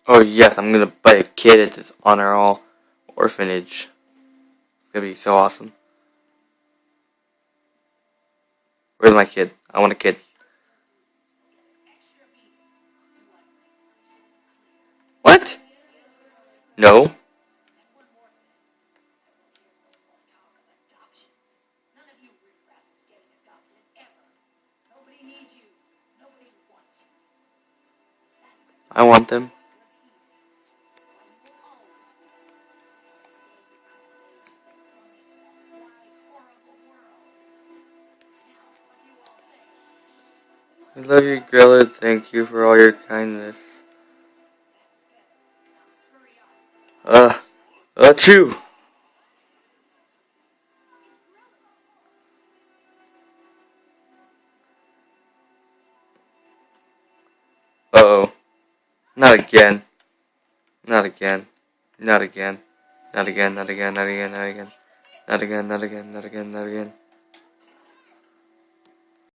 Oh yes, I'm gonna buy a kid at this honor all orphanage. It's gonna be so awesome. Where's my kid? I want a kid. What? No. I want them. I love you, Grilla. Thank you for all your kindness. Uh, achoo! Uh-oh. Not again. Not again. Not again. Not again, not again, not again, not again. Not again, not again, not again, not again.